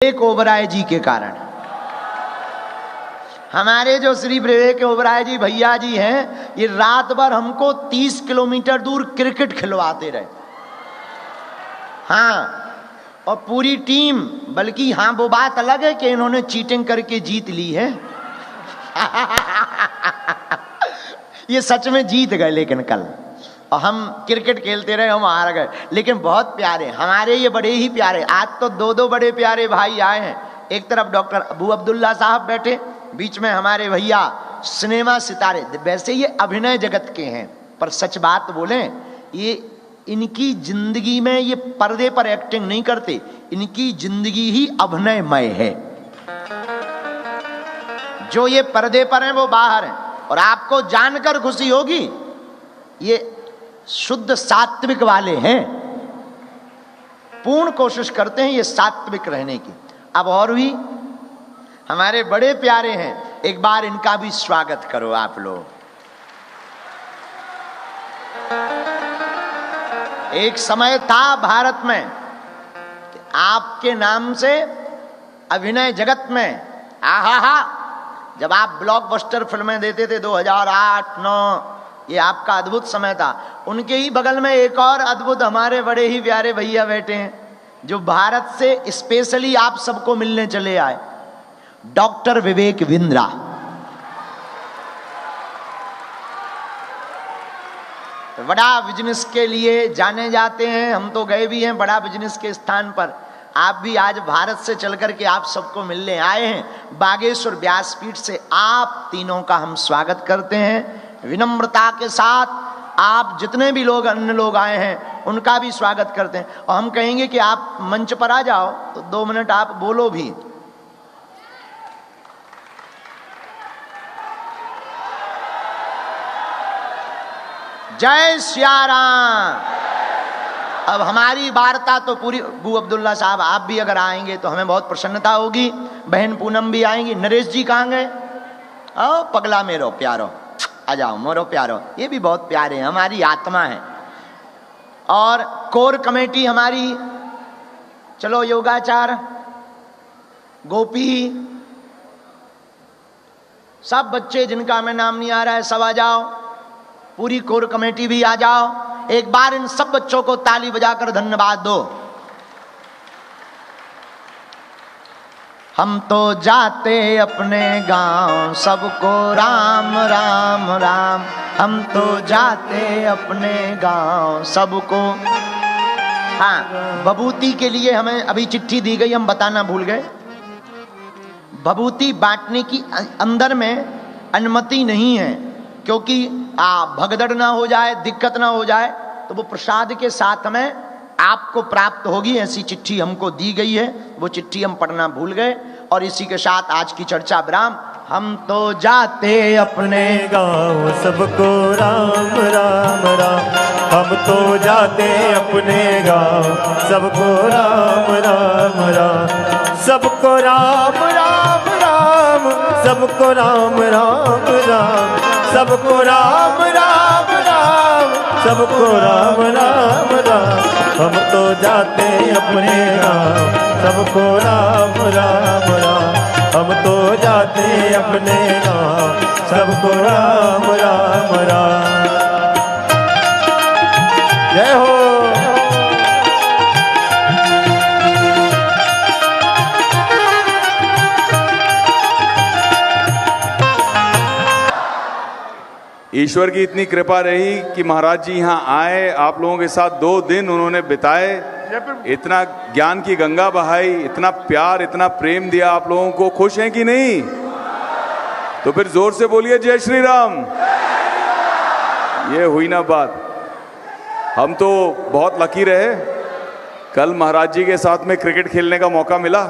विवेक ओबराय जी के कारण। हमारे जो श्री विवेक ओबराय जी भैया जी हैं, ये रात भर हमको 30 किलोमीटर दूर क्रिकेट खिलवाते रहे। हाँ, और पूरी टीम, बल्कि हाँ वो बात अलग है कि इन्होंने चीटिंग करके जीत ली है। ये सच में जीत गए, लेकिन कल और हम क्रिकेट खेलते रहे, हम हार गए, लेकिन बहुत प्यारे हमारे ये बड़े ही प्यारे। आज तो दो बड़े प्यारे भाई आए हैं। एक तरफ डॉक्टर अबू अब्दुल्ला साहब बैठे, बीच में हमारे भैया सिनेमा सितारे। वैसे ये अभिनय जगत के हैं, पर सच बात बोलें, ये इनकी जिंदगी में ये पर्दे पर एक्टिंग नहीं करते, इनकी जिंदगी ही अभिनयमय है। जो ये पर्दे पर हैं वो बाहर हैं, और आपको जानकर खुशी होगी ये शुद्ध सात्विक वाले हैं, पूर्ण कोशिश करते हैं ये सात्विक रहने की। अब और भी हमारे बड़े प्यारे हैं, एक बार इनका भी स्वागत करो आप लोग। एक समय था भारत में कि आपके नाम से अभिनय जगत में आहा, जब आप ब्लॉकबस्टर फिल्में देते थे 2008-9, ये आपका अद्भुत समय था। उनके ही बगल में एक और अद्भुत हमारे बड़े ही प्यारे भैया बैठे हैं, जो भारत से स्पेशली आप सबको मिलने चले आए, डॉक्टर विवेक बिंद्रा। बड़ा बिजनेस के लिए जाने जाते हैं, हम तो गए भी हैं बड़ा बिजनेस के स्थान पर। आप भी आज भारत से चल करके आप सबको मिलने आए हैं। बागेश्वर व्यासपीठ से आप तीनों का हम स्वागत करते हैं विनम्रता के साथ। आप जितने भी लोग अन्य लोग आए हैं उनका भी स्वागत करते हैं, और हम कहेंगे कि आप मंच पर आ जाओ तो 2 मिनट आप बोलो भी। जय सियाराम। अब हमारी वार्ता तो पूरी, अबू अब्दुल्ला साहब आप भी अगर आएंगे तो हमें बहुत प्रसन्नता होगी। बहन पूनम भी आएंगी। नरेश जी कहाँ गए? आओ पगला मेरो प्यारो, आ जाओ मोरो प्यारो। ये भी बहुत प्यारे हैं, हमारी आत्मा है। और कोर कमेटी हमारी, चलो योगाचार, गोपी, सब बच्चे जिनका हमें नाम नहीं आ रहा है सब आ जाओ। पूरी कोर कमेटी भी आ जाओ। एक बार इन सब बच्चों को ताली बजाकर धन्यवाद दो। हम तो जाते अपने गांव, सबको राम राम राम। हम तो जाते अपने गांव सबको। हाँ, बबूती के लिए हमें अभी चिट्ठी दी गई, हम बताना भूल गए। बबूती बांटने की अंदर में अनुमति नहीं है, क्योंकि भगदड़ ना हो जाए, दिक्कत ना हो जाए, तो वो प्रसाद के साथ में आपको प्राप्त होगी। ऐसी चिट्ठी हमको दी गई है, वो चिट्ठी हम पढ़ना भूल गए। और इसी के साथ आज की चर्चा विराम। हम तो जाते अपने गाँव सबको राम राम राम। हम तो जाते अपने गाँव सबको राम राम राम। सबको राम राम राम। सबको राम राम राम। सबको राम राम राम। सबको राम राम राम। हम तो जाते अपने गाँव सबको राम राम राम। हम तो जाते अपने गाँव सबको राम राम राम। जय हो। ईश्वर की इतनी कृपा रही कि महाराज जी यहाँ आए, आप लोगों के साथ 2 दिन उन्होंने बिताए, इतना ज्ञान की गंगा बहाई, इतना प्यार, इतना प्रेम दिया आप लोगों को। खुश हैं कि नहीं? तो फिर जोर से बोलिए जय श्री राम। ये हुई ना बात। हम तो बहुत लकी रहे, कल महाराज जी के साथ में क्रिकेट खेलने का मौका मिला,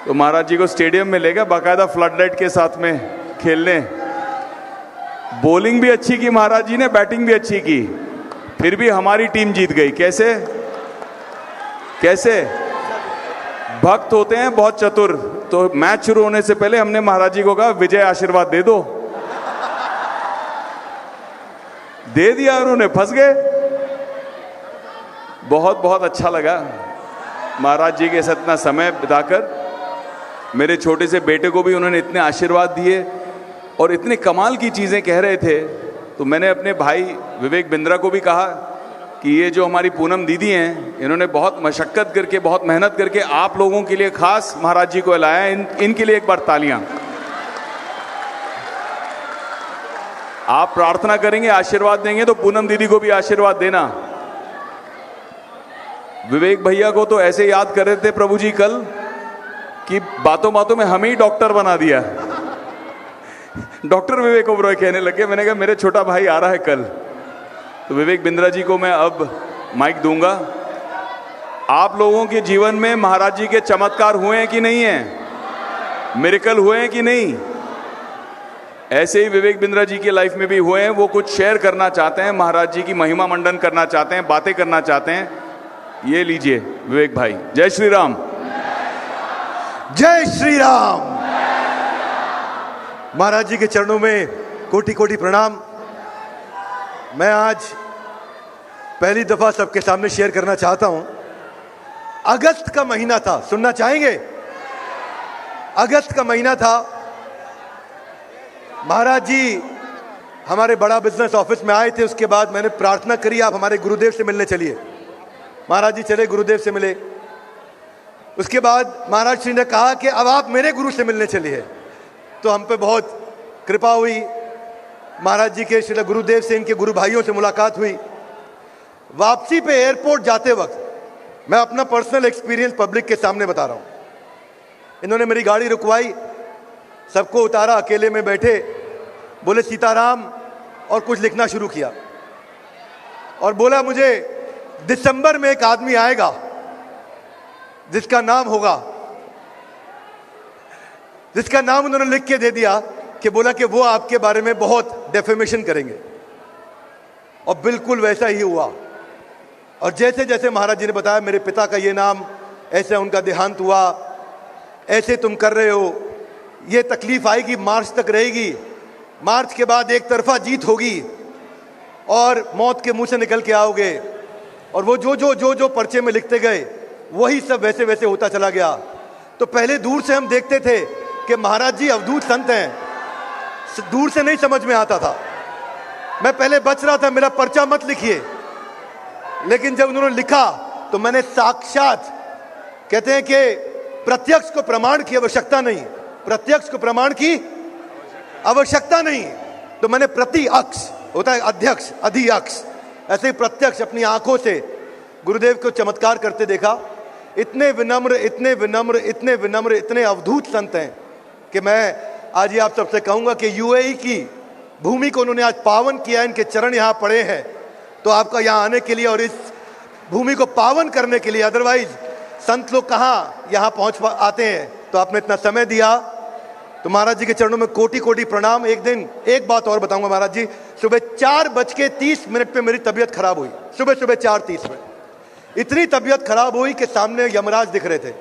तो महाराज जी को स्टेडियम में ले गए बाकायदा फ्लड लाइट के साथ में खेलने। बॉलिंग भी अच्छी की महाराज जी ने, बैटिंग भी अच्छी की, फिर भी हमारी टीम जीत गई। कैसे? कैसे? भक्त होते हैं बहुत चतुर। तो मैच शुरू होने से पहले हमने महाराज जी को कहा विजय आशीर्वाद दे दो, दे दिया, उन्होंने फंस गए। बहुत बहुत अच्छा लगा। महाराज जी के साथ इतना समय बिताकर। मेरे छोटे से बेटे को भी उन्होंने इतने आशीर्वाद दिए और इतने कमाल की चीज़ें कह रहे थे। तो मैंने अपने भाई विवेक बिंद्रा को भी कहा कि ये जो हमारी पूनम दीदी हैं, इन्होंने बहुत मशक्क़त करके, बहुत मेहनत करके आप लोगों के लिए खास महाराज जी को लाया है। इनके लिए एक बार तालियां। आप प्रार्थना करेंगे, आशीर्वाद देंगे तो पूनम दीदी को भी आशीर्वाद देना। विवेक भैया को तो ऐसे याद कर रहे थे प्रभु जी कल कि बातों बातों में हमें ही डॉक्टर बना दिया। डॉक्टर विवेक ओबरॉय कहने लगे। मैंने कहा मेरे छोटा भाई आ रहा है कल। तो विवेक बिंद्रा जी को मैं अब माइक दूंगा। आप लोगों के जीवन में महाराज जी के चमत्कार हुए हैं कि नहीं हैं? मिरेकल हुए हैं कि नहीं? ऐसे ही विवेक बिंद्रा जी की लाइफ में भी हुए हैं। वो कुछ शेयर करना चाहते हैं, महाराज जी की महिमा मंडन करना चाहते हैं, बातें करना चाहते हैं। ये लीजिए विवेक भाई। जय श्री राम। जय श्री राम। महाराज जी के चरणों में कोटि कोटि प्रणाम। मैं आज पहली दफा सबके सामने शेयर करना चाहता हूं। अगस्त का महीना था, सुनना चाहेंगे? अगस्त का महीना था। महाराज जी हमारे बड़ा बिजनेस ऑफिस में आए थे। उसके बाद मैंने प्रार्थना करी, आप हमारे गुरुदेव से मिलने चलिए। महाराज जी चले, गुरुदेव से मिले। उसके बाद महाराज श्री ने कहा कि अब आप मेरे गुरु से मिलने चलिए। तो हम पे बहुत कृपा हुई। महाराज जी के श्री गुरुदेव से, इनके गुरु भाइयों से मुलाकात हुई। वापसी पे एयरपोर्ट जाते वक्त मैं अपना पर्सनल एक्सपीरियंस पब्लिक के सामने बता रहा हूं। इन्होंने मेरी गाड़ी रुकवाई, सबको उतारा, अकेले में बैठे, बोले सीताराम, और कुछ लिखना शुरू किया और बोला मुझे दिसंबर में एक आदमी आएगा जिसका नाम होगा, जिसका नाम उन्होंने लिख के दे दिया कि बोला कि वो आपके बारे में बहुत डेफेमेशन करेंगे। और बिल्कुल वैसा ही हुआ। और जैसे जैसे महाराज जी ने बताया, मेरे पिता का ये नाम, ऐसे उनका देहांत हुआ, ऐसे तुम कर रहे हो, ये तकलीफ आएगी, मार्च तक रहेगी, मार्च के बाद एक तरफा जीत होगी और मौत के मुंह से निकल के आओगे। और वो जो जो जो जो पर्चे में लिखते गए वही सब वैसे वैसे होता चला गया। तो पहले दूर से हम देखते थे कि महाराज जी अवधूत संत हैं, दूर से नहीं समझ में आता था। मैं पहले बच रहा था, मेरा पर्चा मत लिखिए। लेकिन जब उन्होंने लिखा तो मैंने साक्षात, कहते हैं कि प्रत्यक्ष को प्रमाण की आवश्यकता नहीं, प्रत्यक्ष को प्रमाण की आवश्यकता नहीं, तो मैंने प्रति अक्ष, होता है अध्यक्ष अधि अक्ष, ऐसे ही प्रत्यक्ष अपनी आंखों से गुरुदेव को चमत्कार करते देखा। इतने विनम्र, इतने विनम्र, इतने विनम्र, इतने अवधूत संत हैं कि मैं आज ये आप सबसे कहूंगा कि यूएई की भूमि को उन्होंने आज पावन किया। इनके चरण यहाँ पड़े हैं। तो आपका यहाँ आने के लिए और इस भूमि को पावन करने के लिए, अदरवाइज संत लोग कहाँ यहाँ पहुँच आते हैं। तो आपने इतना समय दिया, तो महाराज जी के चरणों में कोटि कोटि प्रणाम। एक दिन एक बात और बताऊंगा महाराज जी, सुबह 4:30 पे मेरी तबीयत खराब हुई। सुबह 4:30 में इतनी तबीयत खराब हुई कि सामने यमराज दिख रहे थे।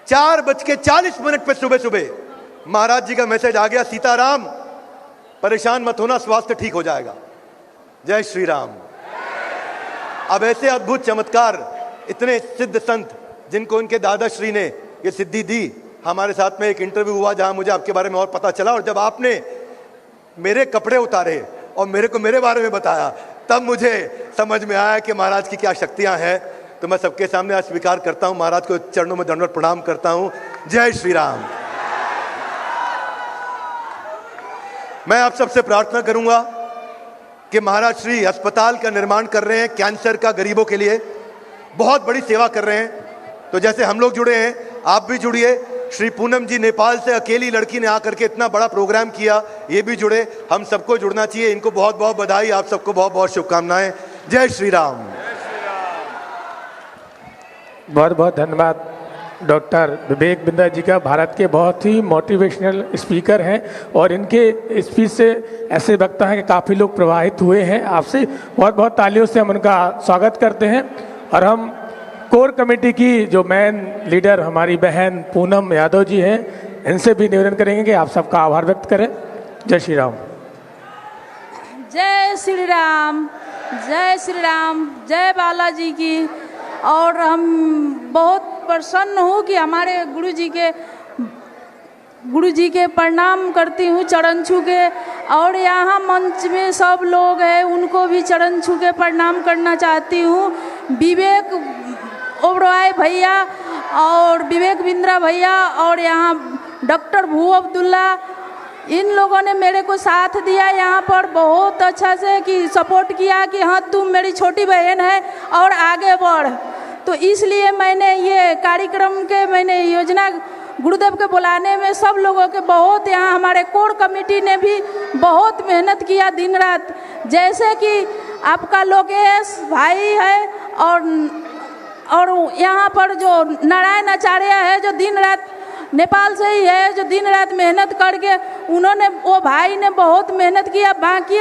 4:40 पे सुबह महाराज जी का मैसेज आ गया, सीताराम परेशान मत होना, स्वास्थ्य ठीक हो जाएगा। जय श्री राम। अब ऐसे अद्भुत चमत्कार, इतने सिद्ध संत जिनको इनके दादाश्री ने ये सिद्धि दी। हमारे साथ में एक इंटरव्यू हुआ जहां मुझे आपके बारे में और पता चला, और जब आपने मेरे कपड़े उतारे और मेरे को मेरे बारे में बताया, तब मुझे समझ में आया कि महाराज की क्या शक्तियां हैं। तो मैं सबके सामने आज स्वीकार करता हूं, महाराज को चरणों में दंडवत प्रणाम करता हूं। जय श्री राम। मैं आप सबसे प्रार्थना करूंगा कि महाराज श्री अस्पताल का निर्माण कर रहे हैं, कैंसर का गरीबों के लिए बहुत बड़ी सेवा कर रहे हैं। तो जैसे हम लोग जुड़े हैं, आप भी जुड़िए। श्री पूनम जी नेपाल से अकेली लड़की ने आकर के इतना बड़ा प्रोग्राम किया, ये भी जुड़े। हम सबको जुड़ना चाहिए। इनको बहुत बहुत बधाई, आप सबको बहुत बहुत शुभकामनाएं। जय श्री राम। बहुत बहुत धन्यवाद डॉक्टर विवेक बिंद्रा जी का। भारत के बहुत ही मोटिवेशनल स्पीकर हैं और इनके स्पीच से ऐसे वक्ता हैं कि काफ़ी लोग प्रभावित हुए हैं। आपसे बहुत बहुत तालियों से हम उनका स्वागत करते हैं। और हम कोर कमेटी की जो मेन लीडर हमारी बहन पूनम यादव जी हैं, इनसे भी निवेदन करेंगे कि आप सबका आभार व्यक्त करें। जय श्री राम। जय श्री राम, जय श्री राम, जय बालाजी की। और हम बहुत प्रसन्न हूँ कि हमारे गुरु जी के प्रणाम करती हूँ चरण छू के। और यहाँ मंच में सब लोग हैं उनको भी चरण छू के प्रणाम करना चाहती हूँ। विवेक ओबराय भैया और विवेक बिंद्रा भैया और यहाँ डॉक्टर भू अब्दुल्ला, इन लोगों ने मेरे को साथ दिया यहाँ पर बहुत अच्छा से, कि सपोर्ट किया कि हाँ तुम मेरी छोटी बहन है और आगे बढ़। तो इसलिए मैंने ये कार्यक्रम के मैंने योजना गुरुदेव के बुलाने में सब लोगों के बहुत, यहाँ हमारे कोर कमेटी ने भी बहुत मेहनत किया दिन रात। जैसे कि आपका लोकेश भाई है और यहाँ पर जो नारायण आचार्य है जो दिन रात नेपाल से ही है, जो दिन रात मेहनत करके उन्होंने, वो भाई ने बहुत मेहनत किया। बाकी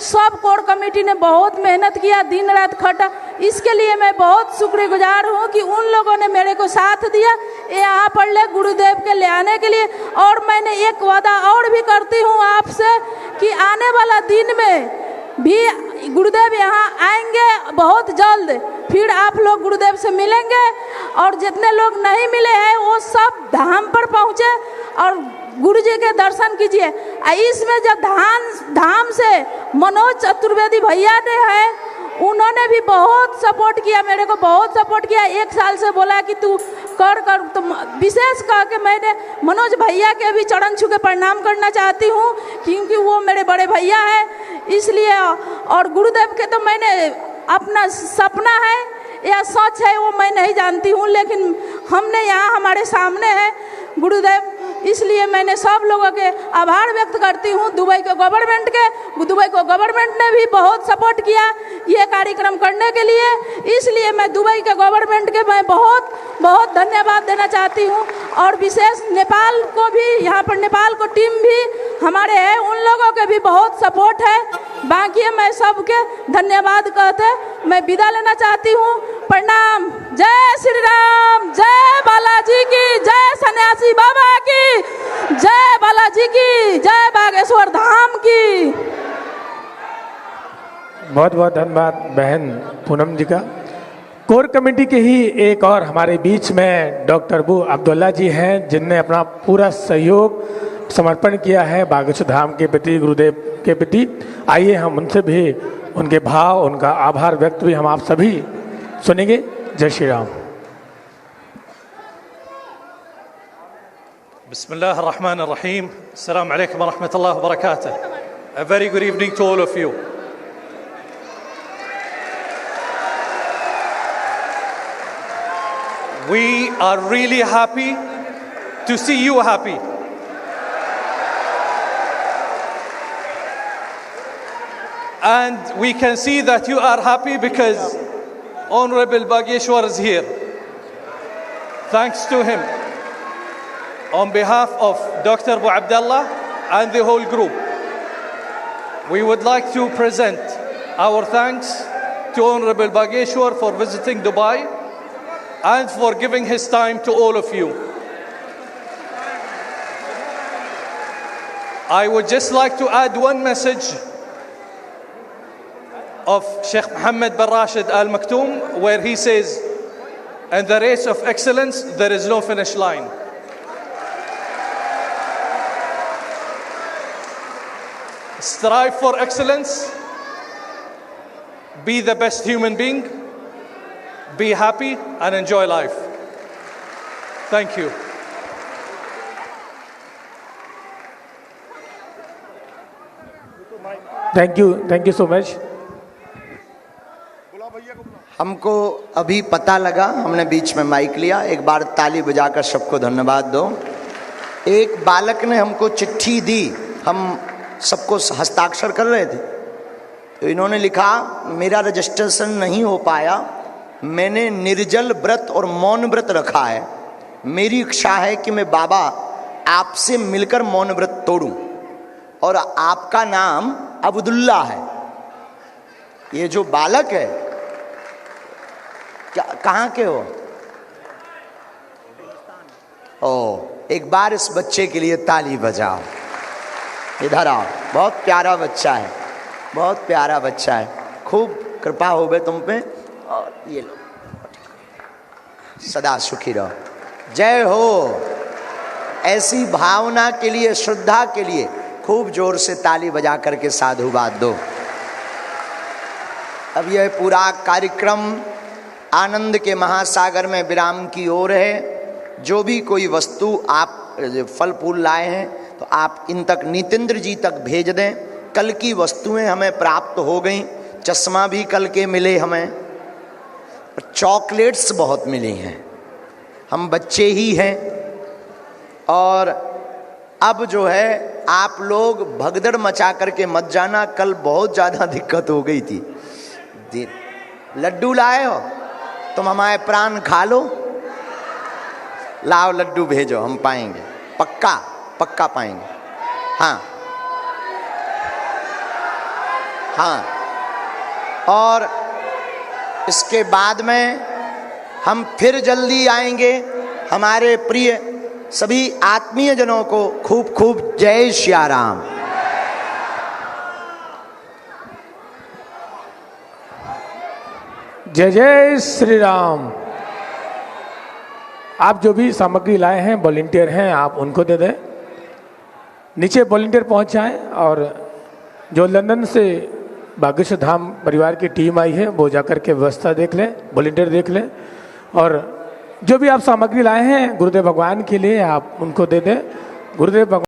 सब कोर कमेटी ने बहुत मेहनत किया, दिन रात खटा। इसके लिए मैं बहुत शुक्रगुजार हूँ कि उन लोगों ने मेरे को साथ दिया यहाँ पर ले गुरुदेव के ले आने के लिए। और मैंने एक वादा और भी करती हूँ आपसे कि आने वाला दिन में भी गुरुदेव यहाँ आएंगे बहुत जल्द, फिर आप लोग गुरुदेव से मिलेंगे। और जितने लोग नहीं मिले हैं वो सब धाम पर पहुँचे और गुरु जी के दर्शन कीजिए। इसमें जब धाम से मनोज चतुर्वेदी भैया ने है, उन्होंने भी बहुत सपोर्ट किया, मेरे को बहुत सपोर्ट किया। 1 साल से बोला कि तू कर तो विशेष कह के मैंने मनोज भैया के भी चरण छू के प्रणाम करना चाहती हूँ, क्योंकि वो मेरे बड़े भैया है इसलिए। और गुरुदेव के तो मैंने अपना सपना है या सच है वो मैं नहीं जानती हूँ, लेकिन हमने यहाँ हमारे सामने है गुरुदेव, इसलिए मैंने सब लोगों के आभार व्यक्त करती हूँ। दुबई को गवर्नमेंट ने भी बहुत सपोर्ट किया ये कार्यक्रम करने के लिए, इसलिए मैं दुबई के गवर्नमेंट के मैं बहुत बहुत धन्यवाद देना चाहती हूँ। और विशेष नेपाल को भी, यहाँ पर नेपाल को टीम भी हमारे है, उन लोगों के भी बहुत सपोर्ट है। बाकी मैं सबके धन्यवाद कहते मैं विदा लेना चाहती हूँ। प्रणाम। जय श्री राम, जय बालाजी की, जय सन्यासी बाबा की, जय बालाजी की, जय बागेश्वर धाम की। बहुत बहुत धन्यवाद बहन पूनम जी का। कोर कमेटी के ही एक और हमारे बीच में डॉक्टर भू अब्दुल्ला जी हैं, जिनने अपना पूरा सहयोग समर्पण किया है बागेश्वर धाम के प्रति, गुरुदेव के प्रति। आइए हम उनसे भी उनके भाव, उनका आभार व्यक्त भी हम आप सभी सुनेंगे। जय Shri Ram. Bismillahirrahmanirrahim. Assalamu alaikum wa rahmatullahi wa barakatuh. A very good evening to all of you. We are really happy to see you happy. And we can see that you are happy because Honorable Bageshwar is here. Thanks to him. On behalf of Dr. Abu Abdullah and the whole group, we would like to present our thanks to Honorable Bageshwar for visiting Dubai and for giving his time to all of you. I would just like to add one message of Sheikh Mohammed bin Rashid Al Maktoum, where he says, in the race of excellence, there is no finish line. Strive for excellence, be the best human being, be happy and enjoy life. Thank you. Thank you so much. हमको अभी पता लगा, हमने बीच में mic लिया, एक बार ताली बजाकर सबको धन्यवाद दो। एक बालक ने हमको चिट्ठी दी, हम सबको हस्ताक्षर कर रहे थे, तो इन्होंने लिखा मेरा रजिस्ट्रेशन नहीं हो पाया, मैंने निर्जल व्रत और मौन व्रत रखा है, मेरी इच्छा है कि मैं बाबा आपसे मिलकर मौन व्रत तोड़ूं, और आपका नाम अब्दुल्ला है। ये जो बालक है क्या, कहाँ के हो? ओ, एक बार इस बच्चे के लिए ताली बजाओ। इधर आओ, बहुत प्यारा बच्चा है, बहुत प्यारा बच्चा है, खूब कृपा हो गए तुम पे। और ये लो, सदा सुखी रहो। जय हो। ऐसी भावना के लिए, श्रद्धा के लिए खूब जोर से ताली बजा करके साधुवाद दो। अब यह पूरा कार्यक्रम आनंद के महासागर में विराम की ओर है। जो भी कोई वस्तु आप फल फूल लाए हैं तो आप इन तक नीतेंद्र जी तक भेज दें। कल की वस्तुएं हमें प्राप्त हो गई, चश्मा भी कल के मिले हमें, चॉकलेट्स बहुत मिली हैं। हम बच्चे ही हैं और अब जो है आप लोग भगदड़ मचा करके मत जाना, कल बहुत ज़्यादा दिक्कत हो गई थी। लड्डू लाए हो तुम, हमारे प्राण खा लो, लाओ लड्डू भेजो, हम पाएंगे, पक्का पक्का पाएंगे। हाँ हाँ। और इसके बाद में हम फिर जल्दी आएंगे। हमारे प्रिय सभी आत्मीय जनों को खूब खूब जय श्री राम। जय जय श्री राम। आप जो भी सामग्री लाए हैं, वॉलंटियर हैं, आप उनको दे दें। नीचे वॉलंटियर पहुंच जाएं और जो लंदन से बागेश्वर धाम परिवार की टीम आई है वो जाकर के व्यवस्था देख लें, वॉलंटियर देख लें। और जो भी आप सामग्री लाए हैं गुरुदेव भगवान के लिए, आप उनको दे दें। गुरुदेव भगवान